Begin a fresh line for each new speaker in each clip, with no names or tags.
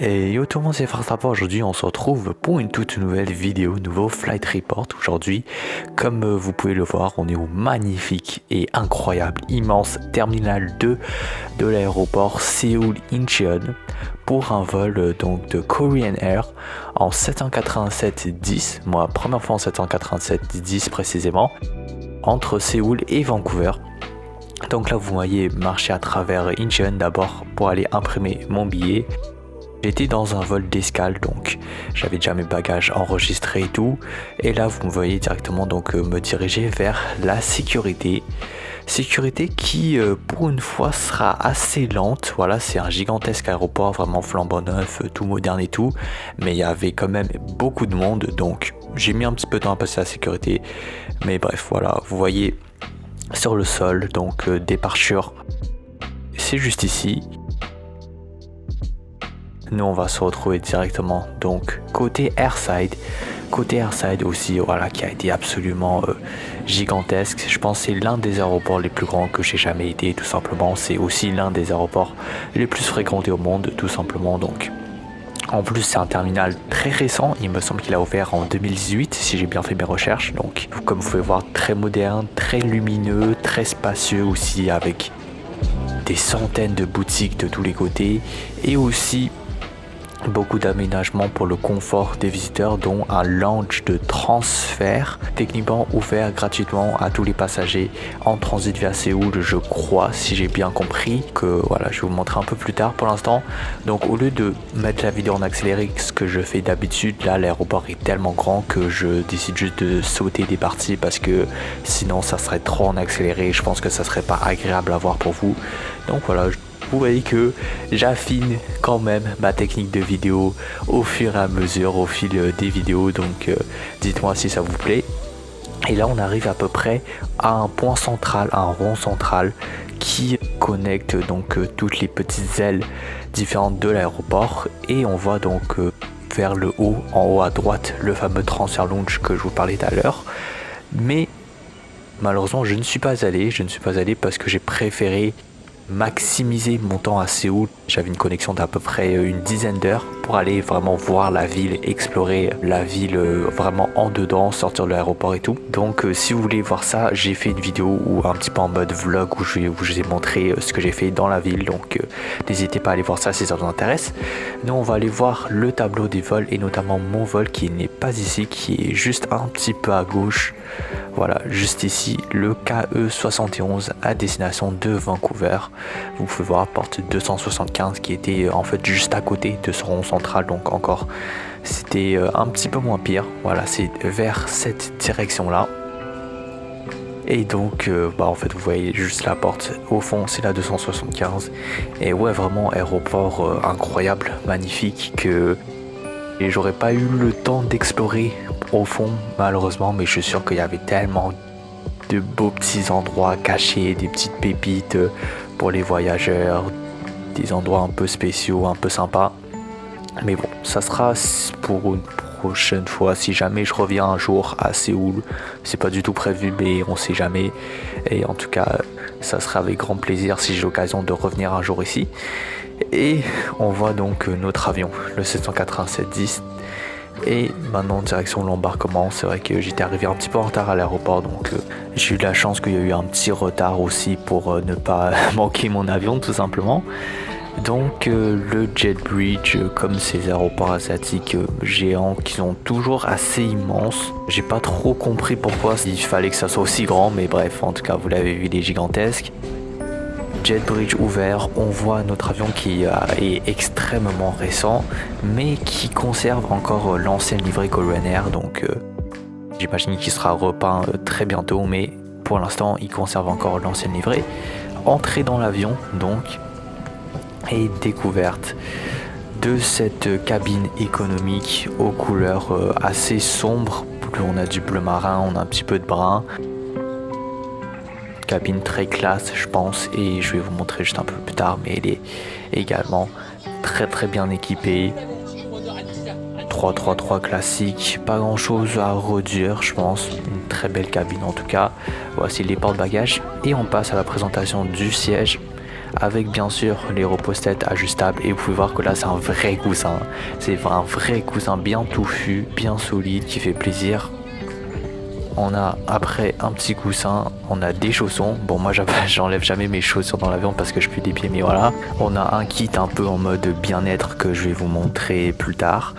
Et yo tout le monde, c'est Farstapa. Aujourd'hui on se retrouve pour une toute nouvelle vidéo, nouveau Flight Report. Aujourd'hui, comme vous pouvez le voir, on est au magnifique et incroyable, immense Terminal 2 de l'aéroport Séoul-Incheon pour un vol donc de Korean Air en 787-10, moi première fois en 787-10 précisément, entre Séoul et Vancouver. Donc là vous voyez marcher à travers Incheon d'abord pour aller imprimer mon billet. J'étais dans un vol d'escale, donc j'avais déjà mes bagages enregistrés et tout. Et là, vous me voyez directement donc me diriger vers la sécurité. Sécurité qui, pour une fois, sera assez lente. Voilà, c'est un gigantesque aéroport, vraiment flambant neuf, tout moderne et tout. Mais il y avait quand même beaucoup de monde, donc j'ai mis un petit peu de temps à passer la sécurité. Mais bref, voilà, vous voyez sur le sol, donc départure, c'est juste ici. Nous on va se retrouver directement donc côté airside aussi, voilà, qui a été absolument gigantesque. Je pense que c'est l'un des aéroports les plus grands que j'ai jamais été, tout simplement. C'est aussi l'un des aéroports les plus fréquentés au monde, tout simplement. Donc en plus c'est un terminal très récent, il me semble qu'il a ouvert en 2018 si j'ai bien fait mes recherches. Donc comme vous pouvez voir, très moderne, très lumineux, très spacieux aussi, avec des centaines de boutiques de tous les côtés et aussi beaucoup d'aménagements pour le confort des visiteurs, dont un lounge de transfert techniquement ouvert gratuitement à tous les passagers en transit vers Séoul, je crois, si j'ai bien compris. Que voilà, je vais vous montrer un peu plus tard. Pour l'instant, donc au lieu de mettre la vidéo en accéléré, ce que je fais d'habitude, là l'aéroport est tellement grand que je décide juste de sauter des parties parce que sinon ça serait trop en accéléré. Je pense que ça serait pas agréable à voir pour vous. Donc voilà, vous voyez que j'affine quand même ma technique de vidéo au fur et à mesure, au fil des vidéos, donc dites-moi si ça vous plaît. Et là on arrive à peu près à un point central, un rond central qui connecte donc toutes les petites ailes différentes de l'aéroport, et on voit donc vers le haut, en haut à droite, le fameux transfer lounge que je vous parlais tout à l'heure. Mais malheureusement je ne suis pas allé parce que j'ai préféré maximiser mon temps à Séoul. J'avais une connexion d'à peu près une dizaine d'heures pour aller vraiment voir la ville, explorer la ville vraiment en dedans, sortir de l'aéroport et tout. Donc si vous voulez voir ça, j'ai fait une vidéo ou un petit peu en mode vlog où je vous ai montré ce que j'ai fait dans la ville, donc n'hésitez pas à aller voir ça si ça vous intéresse. Nous on va aller voir le tableau des vols et notamment mon vol qui n'est pas ici, qui est juste un petit peu à gauche. Voilà, juste ici, le KE71 à destination de Vancouver. Vous pouvez voir porte 275 qui était en fait juste à côté de ce rond central, donc encore c'était un petit peu moins pire. Voilà, c'est vers cette direction là. Et donc en fait vous voyez juste la porte au fond, c'est la 275. Et ouais, vraiment aéroport incroyable, magnifique, que et j'aurais pas eu le temps d'explorer au fond malheureusement, mais je suis sûr qu'il y avait tellement de beaux petits endroits cachés, des petites pépites pour les voyageurs, des endroits un peu spéciaux, un peu sympas. Mais bon, ça sera pour une prochaine fois si jamais je reviens un jour à Séoul. C'est pas du tout prévu, mais on sait jamais. Et en tout cas, ça sera avec grand plaisir si j'ai l'occasion de revenir un jour ici. Et on voit donc notre avion, le 787-10. Et maintenant direction l'embarquement. C'est vrai que j'étais arrivé un petit peu en retard à l'aéroport, donc j'ai eu de la chance qu'il y a eu un petit retard aussi pour ne pas manquer mon avion tout simplement. Donc le Jet Bridge, comme ces aéroports asiatiques géants qui sont toujours assez immenses, j'ai pas trop compris pourquoi il fallait que ça soit aussi grand, mais bref, en tout cas vous l'avez vu, il est gigantesque. Jet Bridge ouvert, on voit notre avion qui est extrêmement récent, mais qui conserve encore l'ancienne livrée Korean Air, donc j'imagine qu'il sera repeint très bientôt, mais pour l'instant il conserve encore l'ancienne livrée. Entrée dans l'avion donc, et découverte de cette cabine économique aux couleurs assez sombres. On a du bleu marin, on a un petit peu de brun. Cabine très classe je pense, et je vais vous montrer juste un peu plus tard, mais elle est également très très bien équipée. 333 classique, pas grand chose à redire je pense, une très belle cabine en tout cas. Voici les porte-bagages et on passe à la présentation du siège avec bien sûr les repose-têtes ajustables. Et vous pouvez voir que là c'est un vrai coussin, c'est un vrai coussin bien touffu, bien solide, qui fait plaisir. On a après un petit coussin, on a des chaussons. Bon, moi j'enlève jamais mes chaussures dans l'avion parce que je pue des pieds, mais voilà. On a un kit un peu en mode bien-être que je vais vous montrer plus tard.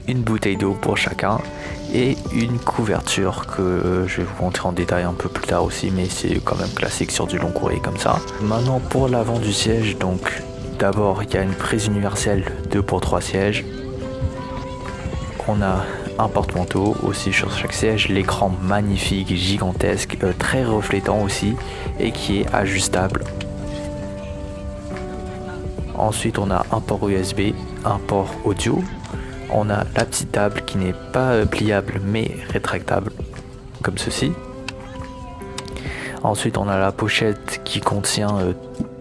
Une bouteille d'eau pour chacun et une couverture que je vais vous montrer en détail un peu plus tard aussi, mais c'est quand même classique sur du long courrier comme ça. Maintenant pour l'avant du siège, donc d'abord il y a une prise universelle 2 pour 3 sièges. On a un porte-manteau aussi sur chaque siège, l'écran magnifique, gigantesque, très reflétant aussi et qui est ajustable. Ensuite on a un port USB, un port audio. On a la petite table qui n'est pas pliable mais rétractable comme ceci. Ensuite on a la pochette qui contient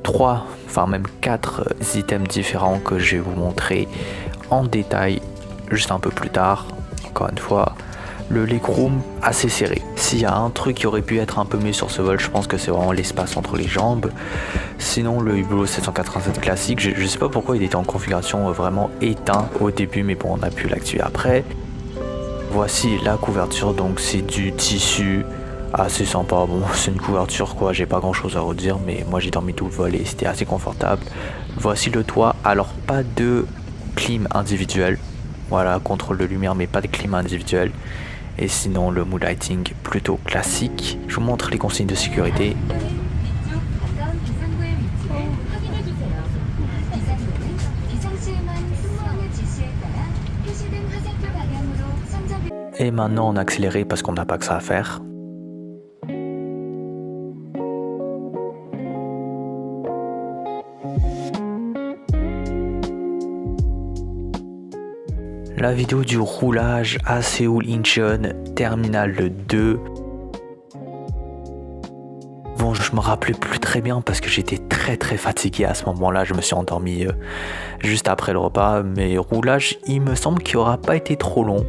3, enfin même 4 items différents que je vais vous montrer en détail juste un peu plus tard. Encore une fois, le legroom assez serré. S'il y a un truc qui aurait pu être un peu mieux sur ce vol, je pense que c'est vraiment l'espace entre les jambes. Sinon le Hublot 787 classique, je sais pas pourquoi il était en configuration vraiment éteint au début, mais bon, on a pu l'activer après. Voici la couverture, donc c'est du tissu assez sympa. Bon, c'est une couverture quoi, j'ai pas grand chose à redire, mais moi j'ai dormi tout le vol et c'était assez confortable. Voici le toit, alors pas de clim individuel. Voilà, contrôle de lumière mais pas de climat individuel. Et sinon le mood lighting plutôt classique. Je vous montre les consignes de sécurité. Et maintenant on a accéléré parce qu'on n'a pas que ça à faire. La vidéo du roulage à Séoul Incheon, terminal 2. Bon, je me rappelais plus très bien parce que j'étais très fatigué à ce moment-là. Je me suis endormi juste après le repas. Mais roulage, il me semble qu'il n'aura pas été trop long.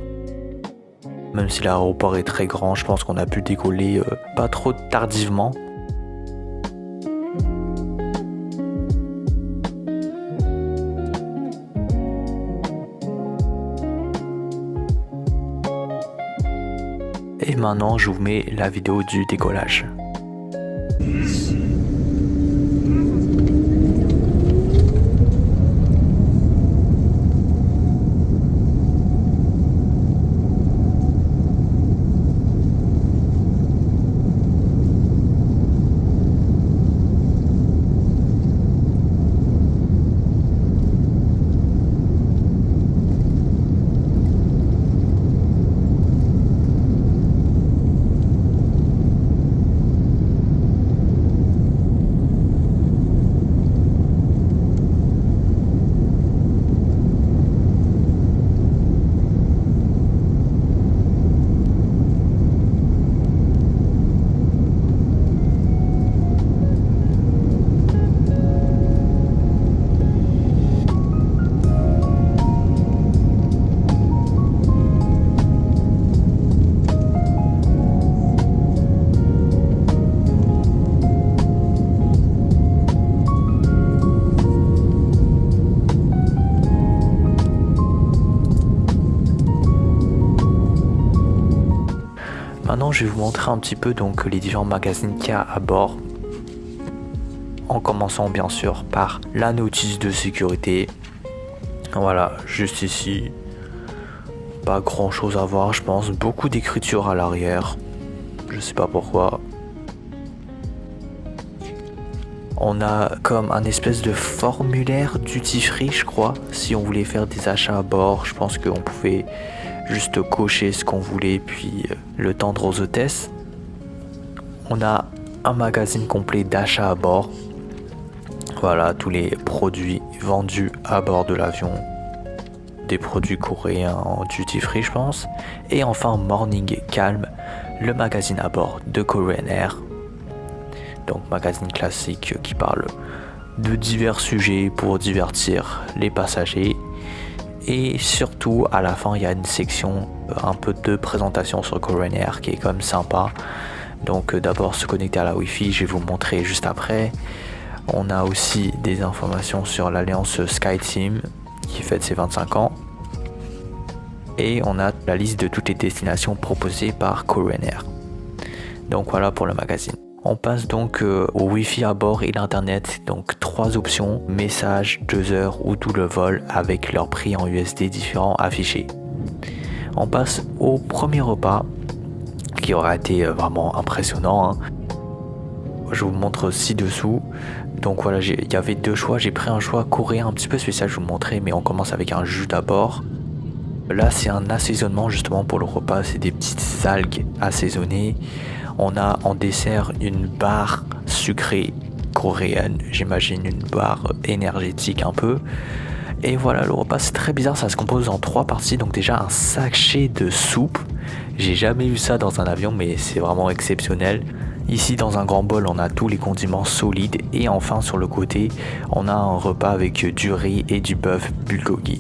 Même si l'aéroport est très grand, je pense qu'on a pu décoller pas trop tardivement. Et maintenant, je vous mets la vidéo du décollage. Maintenant, je vais vous montrer un petit peu donc les différents magazines qu'il y a à bord. En commençant bien sûr par la notice de sécurité. Voilà, juste ici. Pas grand chose à voir, je pense. Beaucoup d'écriture à l'arrière. Je sais pas pourquoi. On a comme un espèce de formulaire duty free, je crois. Si on voulait faire des achats à bord, je pense qu'on pouvait juste cocher ce qu'on voulait puis le tendre aux hôtesses. On a un magazine complet d'achats à bord. Voilà, tous les produits vendus à bord de l'avion. Des produits coréens en duty free, je pense. Et enfin, Morning Calm, le magazine à bord de Korean Air. Donc, magazine classique qui parle de divers sujets pour divertir les passagers. Et surtout, à la fin, il y a une section un peu de présentation sur Korean Air qui est quand même sympa. Donc d'abord se connecter à la Wi-Fi, je vais vous montrer juste après. On a aussi des informations sur l'alliance SkyTeam qui fête ses 25 ans. Et on a la liste de toutes les destinations proposées par Korean Air. Donc voilà pour le magazine. On passe donc au Wi-Fi à bord et l'internet, donc 3 options, message, 2 heures ou tout le vol avec leurs prix en USD différents affichés. On passe au premier repas qui aura été vraiment impressionnant. Je vous montre ci-dessous. Donc voilà, il y avait 2 choix, j'ai pris un choix coréen un petit peu spécial, je vous montrer, mais on commence avec un jus d'abord. Là c'est un assaisonnement justement pour le repas, c'est des petites algues assaisonnées. On a en dessert une barre sucrée coréenne, j'imagine une barre énergétique un peu. Et voilà, le repas c'est très bizarre, ça se compose en 3 parties. Donc déjà un sachet de soupe, j'ai jamais vu ça dans un avion mais c'est vraiment exceptionnel. Ici dans un grand bol on a tous les condiments solides. Et enfin sur le côté on a un repas avec du riz et du bœuf bulgogi.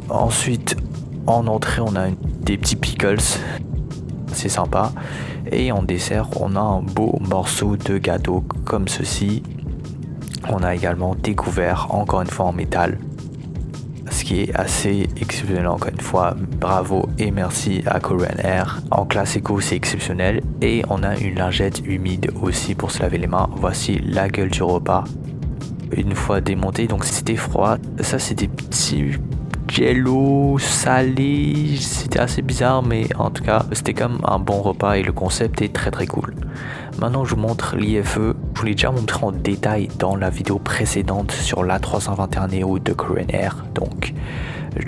Ensuite en entrée on a des petits pickles, c'est sympa. Et en dessert on a un beau morceau de gâteau comme ceci. On a également des couverts, encore une fois en métal, ce qui est assez exceptionnel. Encore une fois, bravo et merci à Korean Air. En classe éco c'est exceptionnel. Et on a une lingette humide aussi pour se laver les mains. Voici la gueule du repas une fois démonté, donc c'était froid. Ça c'est des petits jello salé, c'était assez bizarre mais en tout cas c'était comme un bon repas et le concept est très très cool. Maintenant je vous montre l'IFE, je vous l'ai déjà montré en détail dans la vidéo précédente sur l'A321neo de Korean Air, donc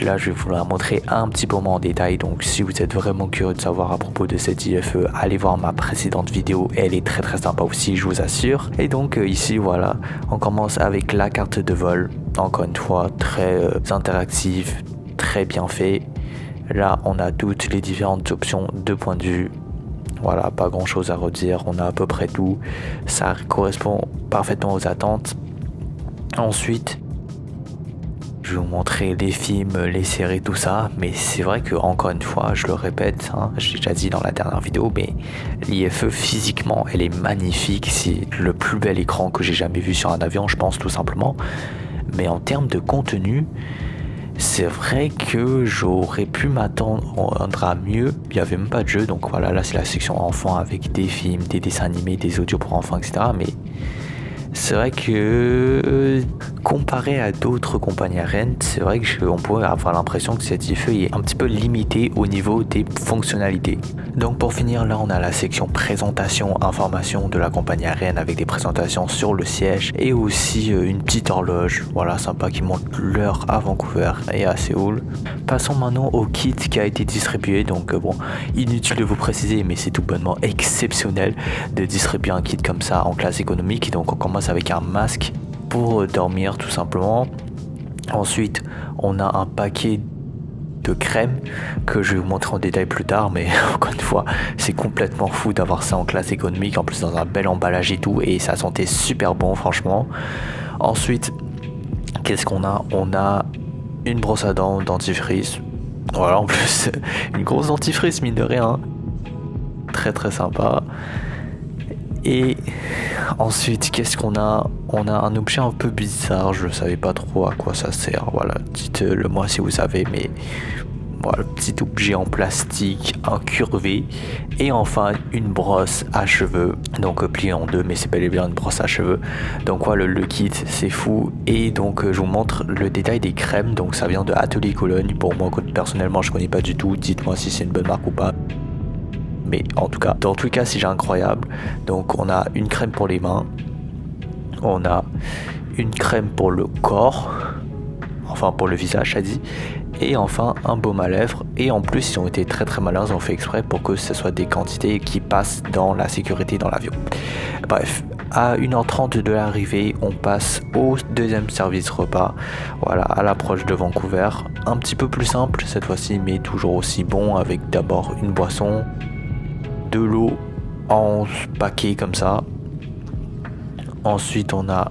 là je vais vous la montrer un petit peu moins en détail. Donc si vous êtes vraiment curieux de savoir à propos de cette IFE, allez voir ma précédente vidéo, elle est très très sympa aussi, je vous assure. Et donc ici voilà, on commence avec la carte de vol, encore une fois très interactive, très bien fait. Là on a toutes les différentes options de point de vue. Voilà, pas grand chose à redire, on a à peu près tout, ça correspond parfaitement aux attentes. Ensuite je vais vous montrer les films, les séries, tout ça, mais c'est vrai que encore une fois, je le répète, j'ai déjà dit dans la dernière vidéo, mais l'IFE physiquement, elle est magnifique, c'est le plus bel écran que j'ai jamais vu sur un avion, je pense tout simplement. Mais en termes de contenu, c'est vrai que j'aurais pu m'attendre à mieux. Il n'y avait même pas de jeu, donc voilà, là c'est la section enfants avec des films, des dessins animés, des audios pour enfants, etc. Mais c'est vrai que comparé à d'autres compagnies aériennes, c'est vrai qu'on pourrait avoir l'impression que cette IFE est un petit peu limitée au niveau des fonctionnalités. Donc pour finir, là on a la section présentation, information de la compagnie aérienne avec des présentations sur le siège et aussi une petite horloge, voilà, sympa, qui montre l'heure à Vancouver et à Séoul. Passons maintenant au kit qui a été distribué. Donc bon, inutile de vous préciser, mais c'est tout bonnement exceptionnel de distribuer un kit comme ça en classe économique. Donc on commence avec un masque pour dormir tout simplement. Ensuite on a un paquet de crème que je vais vous montrer en détail plus tard, mais encore une fois c'est complètement fou d'avoir ça en classe économique, en plus dans un bel emballage et tout, et ça sentait super bon franchement. Ensuite qu'est-ce qu'on a? On a une brosse à dents, dentifrice, voilà, en plus une grosse dentifrice mine de rien, très très sympa. Et ensuite qu'est-ce qu'on a? On a un objet un peu bizarre, je ne savais pas trop à quoi ça sert, voilà, dites-le moi si vous savez, mais voilà, petit objet en plastique incurvé. Et enfin une brosse à cheveux, donc pliée en deux, mais c'est bel et bien une brosse à cheveux. Donc voilà, le kit c'est fou. Et donc je vous montre le détail des crèmes. Donc ça vient de Atelier Cologne. Pour moi personnellement je connais pas du tout, dites-moi si c'est une bonne marque ou pas, mais en tout cas, dans tous les cas c'est incroyable. Donc on a une crème pour les mains, on a une crème pour le corps, enfin pour le visage ça dit, et enfin un baume à lèvres. Et en plus ils ont été très très malins, ils ont fait exprès pour que ce soit des quantités qui passent dans la sécurité dans l'avion. Bref, à 1h30 de l'arrivée, on passe au deuxième service repas, voilà, à l'approche de Vancouver. Un petit peu plus simple cette fois-ci, mais toujours aussi bon, avec d'abord une boisson, de l'eau en paquet comme ça. Ensuite on a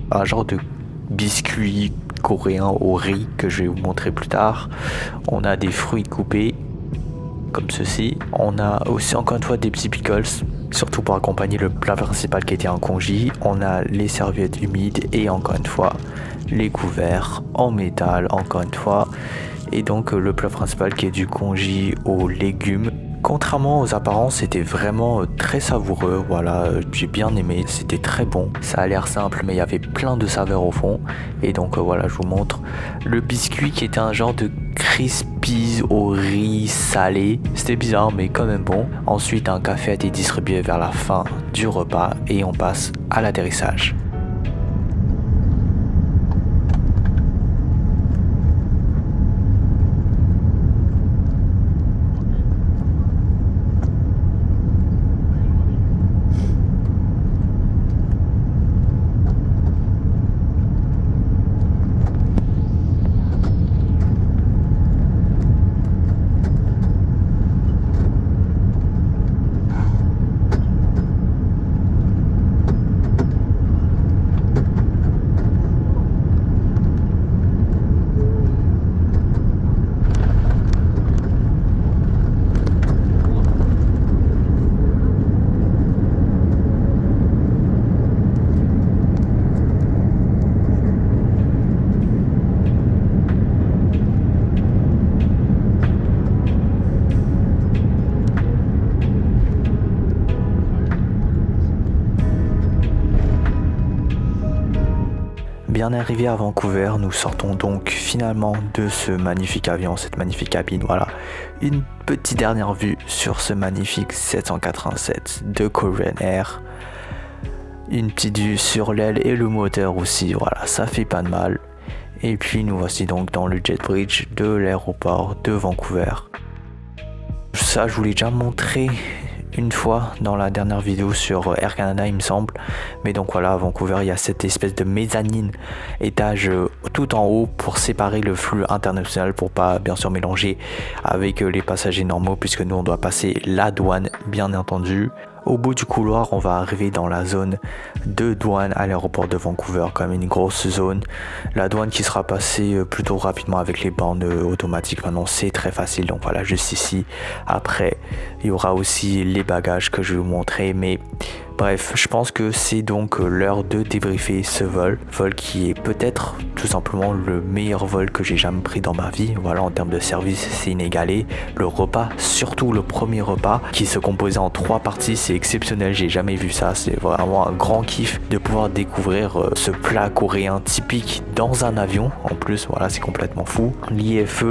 un genre de biscuit coréen au riz que je vais vous montrer plus tard. On a des fruits coupés comme ceci. On a aussi encore une fois des petits pickles, surtout pour accompagner le plat principal qui était un congee. On a les serviettes humides et encore une fois les couverts en métal encore une fois. Et donc le plat principal qui est du congee aux légumes. Contrairement aux apparences, c'était vraiment très savoureux, voilà, j'ai bien aimé, c'était très bon. Ça a l'air simple mais il y avait plein de saveurs au fond. Et donc voilà, je vous montre le biscuit qui était un genre de crispies au riz salé. C'était bizarre mais quand même bon. Ensuite un café a été distribué vers la fin du repas et on passe à l'atterrissage. Bien arrivé à Vancouver, nous sortons donc finalement de ce magnifique avion, cette magnifique cabine. Voilà, une petite dernière vue sur ce magnifique 787 de Korean Air. Une petite vue sur l'aile et le moteur aussi, voilà, ça fait pas de mal. Et puis nous voici donc dans le jet bridge de l'aéroport de Vancouver. Ça, je vous l'ai déjà montré une fois dans la dernière vidéo sur Air Canada il me semble, mais donc voilà, à Vancouver il y a cette espèce de mezzanine étage tout en haut pour séparer le flux international pour pas bien sûr mélanger avec les passagers normaux, puisque nous on doit passer la douane bien entendu. Au bout du couloir, on va arriver dans la zone de douane à l'aéroport de Vancouver, comme une grosse zone. La douane qui sera passée plutôt rapidement avec les bornes automatiques. Maintenant, c'est très facile. Donc voilà, juste ici. Après, il y aura aussi les bagages que je vais vous montrer. Mais bref, je pense que c'est donc l'heure de débriefer ce vol. Vol qui est peut-être tout simplement le meilleur vol que j'ai jamais pris dans ma vie. Voilà, en termes de service, c'est inégalé. Le repas, surtout le premier repas, qui se composait en 3 parties, c'est exceptionnel. J'ai jamais vu ça. C'est vraiment un grand kiff de pouvoir découvrir ce plat coréen typique dans un avion. En plus, voilà, c'est complètement fou. L'IFE,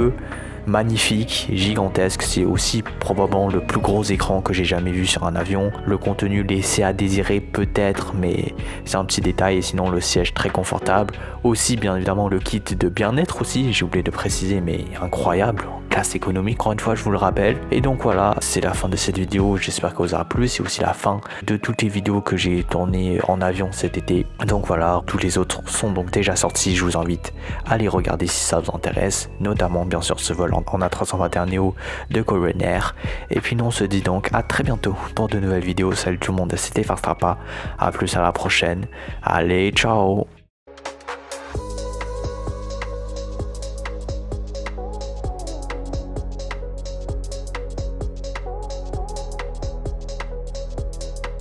magnifique, gigantesque, c'est aussi probablement le plus gros écran que j'ai jamais vu sur un avion. Le contenu laissé à désirer peut-être, mais c'est un petit détail. Et sinon le siège très confortable, aussi bien évidemment le kit de bien-être aussi, j'ai oublié de préciser, mais incroyable, classe économique encore une fois je vous le rappelle. Et donc voilà, c'est la fin de cette vidéo, j'espère qu'elle vous aura plu. C'est aussi la fin de toutes les vidéos que j'ai tournées en avion cet été. Donc voilà, tous les autres sont donc déjà sortis, je vous invite à les regarder si ça vous intéresse, notamment bien sûr ce vol en A321 Neo de Korean Air. Et puis nous on se dit donc à très bientôt pour de nouvelles vidéos. Salut tout le monde, c'était Farstrapa, à plus à la prochaine, allez ciao.